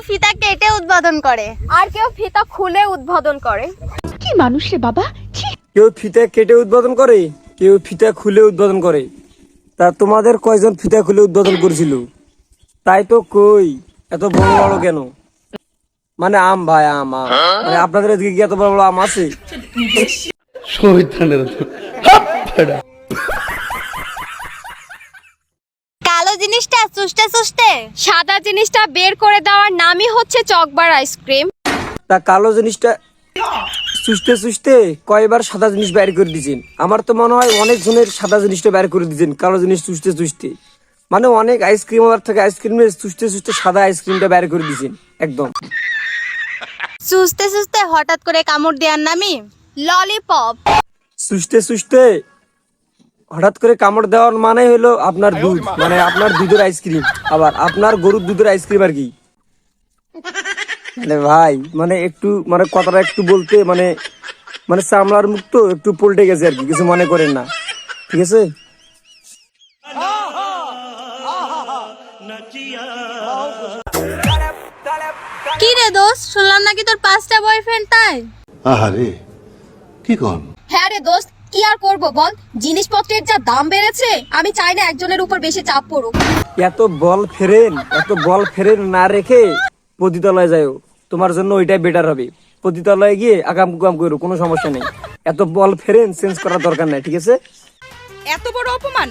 ফিতা কেটে উদ্বোধন করে, আর কেউ ফিতা খুলে উদ্বোধন করে। কি মানুষ রে বাবা। কেউ ফিতা কেটে উদ্বোধন করে, কেউ ফিতা খুলে উদ্বোধন করে। তা তোমাদের কয়জন ফিতা খুলে উদ্বোধন করেছিল? তাই তো কই এত বড় বড় কেন? মানে আম ভাই আম আম। মানে আপনাদের এদিকে কি এত বড় বড় আম আছে? কালো জিনিসটা চুষতে চুষতে সাদা জিনিসটা বের করে দেওয়ার নামই হচ্ছে চকবার আইসক্রিম। তা কালো জিনিসটা চুষতে চুষতে কয়বার সাদা জিনিস বের করে দিয়েছেন? আমার তো মনে হয় অনেক জনের সাদা জিনিসটা বের করে দিয়েছেন কালো জিনিস চুষতে চুষতে। মানে অনেক আইসক্রিম আবার থেকে আইসক্রিম চুষতে চুষতে সাদা আইসক্রিমটা বের করে দিয়েছেন একদম। চুষতে চুষতে হঠাৎ করে কামড় দেওয়ার নামই ললিপপ। চুষতে চুষতে হঠাৎ করে কামড় দেওয়ার মানে হলো আপনার দুধ, মানে আপনার দুধের আইসক্রিম, আবার আপনার গরুর দুধের আইসক্রিম আর কি। মানে ভাই মানে একটু মানে কথাটা একটু বলতে মানে মানে চামড়ার মুখ তো একটু পল্টে গেছে আর কি, কিছু মনে করেন না, ঠিক আছে? কি রে দোস্ত, শুনলাম নাকি তোর 5টা বয়ফ্রেন্ড? তাই আহারে কি কন? হ্যাঁ রে দোস্ত, কি আর করব বল, জিনিসপত্রের যা দাম বেড়েছে, আমি চাই না একজনের উপর বেশি চাপ পড়ুক। এত বল ফেরেন না রেখে পতিতালয়ে যাও, তোমার জন্য ওইটাই বেটার হবে। পতিতালয়ে গিয়ে আগাম কুকাম করো, কোনো সমস্যা নেই। এত বল ফেরেন চেঞ্জ করার দরকার নাই, ঠিক আছে? এত বড় অপমান।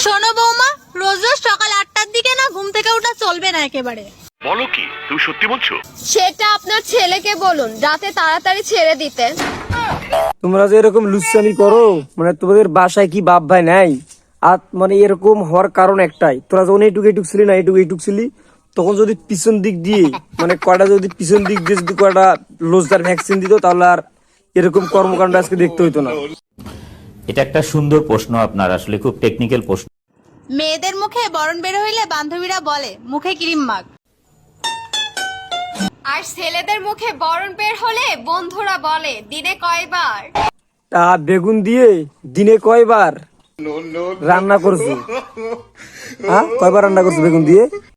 শোনো বৌমা, রোজ রোজ সকাল 8টার দিকে না ঘুম থেকে ওঠা চলবে না একেবারে। বলো কি, তুমি সত্যি বলছো? সেটা আপনার ছেলেকে বলুন রাতে তাড়াতাড়ি ছেড়ে দিতে। তোমরা যে এরকম লুচ্ছামি করো, মানে তোমাদের বাসায় কি বাপ ভাই নাই? আর মানে এরকম হওয়ার কারণ একটাই, তোরা যখন এইটুক ছিলি না, এইটুক ছিলি, তখন যদি পিছন দিক দিয়ে মানে কয়টা যদি পিছন দিক দিয়ে যদি কয়টা লোজদার ভ্যাকসিন দিত, তাহলে আর এরকম কর্মকাণ্ড আজকে দেখতে হইতো না। এটা একটা সুন্দর প্রশ্ন আপনার, আসলে খুব টেকনিক্যাল প্রশ্ন। মেয়েদের মুখে বরণ বের হইলে বান্ধবীরা বলে মুখে ক্রিম মাখ, আর ছেলেদের মুখে বরণ বের হলে বন্ধুরা বলে দিনে কয়বার। তা বেগুন দিয়ে দিনে কয়বার রান্না করছো? হ্যাঁ, কয়বার রান্না করছো বেগুন দিয়ে?